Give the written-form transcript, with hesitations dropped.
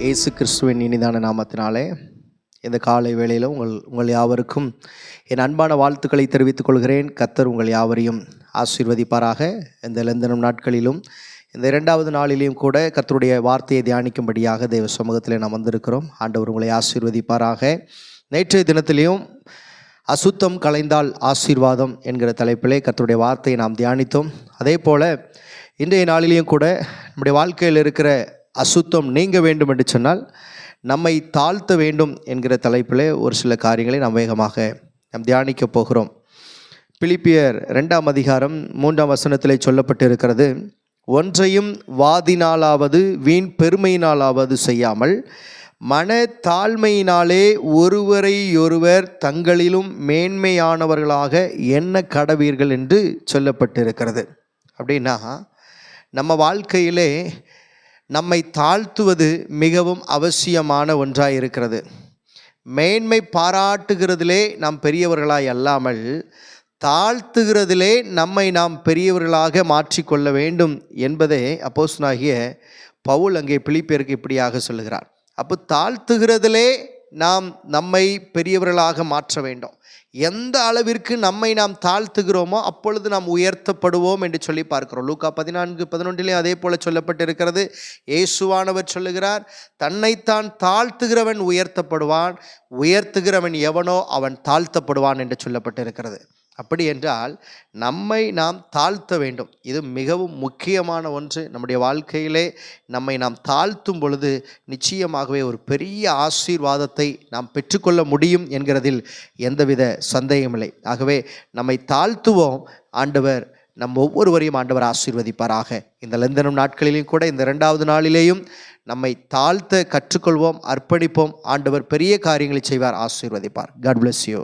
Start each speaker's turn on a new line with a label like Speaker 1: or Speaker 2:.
Speaker 1: இயேசு கிறிஸ்துவின் இனிதான நாமத்தினாலே இந்த காலை வேளையில் உங்கள் யாவருக்கும் என் அன்பான வாழ்த்துக்களை தெரிவித்துக் கொள்கிறேன். கர்த்தர் உங்கள் யாவரையும் ஆசீர்வதிப்பாராக. இந்த லெந்தனம் நாட்களிலும் இந்த 2வது நாளிலையும் கூட கர்த்தருடைய வார்த்தையை தியானிக்கும்படியாக தேவ சமூகத்தில் நாம் வந்திருக்கிறோம். ஆண்டவர் உங்களை ஆசீர்வதிப்பாராக. நேற்றைய தினத்திலையும் அசுத்தம் களைந்தால் ஆசீர்வாதம் என்கிற தலைப்பிலே கர்த்தருடைய வார்த்தையை நாம் தியானித்தோம். அதே போல் இன்றைய நாளிலையும் கூட நம்முடைய வாழ்க்கையில் இருக்கிற அசுத்தம் நீங்க வேண்டும் என்று சொன்னால் நம்மை தாழ்த்த வேண்டும் என்கிற தலைப்பிலே ஒரு சில காரியங்களை நாம் வேகமாக தியானிக்க போகிறோம். பிலிப்பியர் 2ஆம் அதிகாரம் 3ஆம் வசனத்திலே சொல்லப்பட்டு இருக்கிறது, ஒன்றையும் வாதினாலாவது வீண் பெருமையினாலாவது செய்யாமல் மன தாழ்மையினாலே ஒருவரையொருவர் தங்களிலும் மேன்மையானவர்களாக எண்ண கடவீர்கள் என்று சொல்லப்பட்டிருக்கிறது. அப்படின்னா நம்ம வாழ்க்கையிலே நம்மை தாழ்த்துவது மிகவும் அவசியமான ஒன்றாய் இருக்கிறது. மேன்மை பாராட்டுகிறதிலே நாம் பெரியவர்களாய் அல்லாமல் தாழ்த்துகிறதிலே நம்மை நாம் பெரியவர்களாக மாற்றிக்கொள்ள வேண்டும் என்பதை அப்போஸ்தலனாகிய பவுல் அங்கே பிலிப்பியருக்கு இப்படியாக சொல்லுகிறார். அப்போ தாழ்த்துகிறதிலே நாம் நம்மை பெரியவர்களாக மாற்ற வேண்டும். எந்த அளவிற்கு நம்மை நாம் தாழ்த்துகிறோமோ அப்பொழுது நாம் உயர்த்தப்படுவோம் என்று சொல்லி பார்க்கிறோம். லூக்கா 14:11 அதே போல சொல்லப்பட்டிருக்கிறது. இயேசுவானவர் சொல்லுகிறார், தன்னைத்தான் தாழ்த்துகிறவன் உயர்த்தப்படுவான், உயர்த்துகிறவன் எவனோ அவன் தாழ்த்தப்படுவான் என்று சொல்லப்பட்டிருக்கிறது. அப்படி என்றால் நம்மை நாம் தாழ்த்த வேண்டும். இது மிகவும் முக்கியமான ஒன்று. நம்முடைய வாழ்க்கையிலே நம்மை நாம் தாழ்த்தும் பொழுது நிச்சயமாகவே ஒரு பெரிய ஆசீர்வாதத்தை நாம் பெற்றுக்கொள்ள முடியும் என்கிறதில் எந்தவித சந்தேகமில்லை. ஆகவே நம்மை தாழ்த்துவோம். ஆண்டவர் நம் ஒவ்வொருவரையும் ஆண்டவர் ஆசீர்வதிப்பாராக. இந்த லெந்தனம் நாட்களிலும் கூட இந்த 2வது நாளிலேயும் நம்மை தாழ்த்த கற்றுக்கொள்வோம், அர்ப்பணிப்போம். ஆண்டவர் பெரிய காரியங்களை செய்வார், ஆசீர்வதிப்பார். God bless you.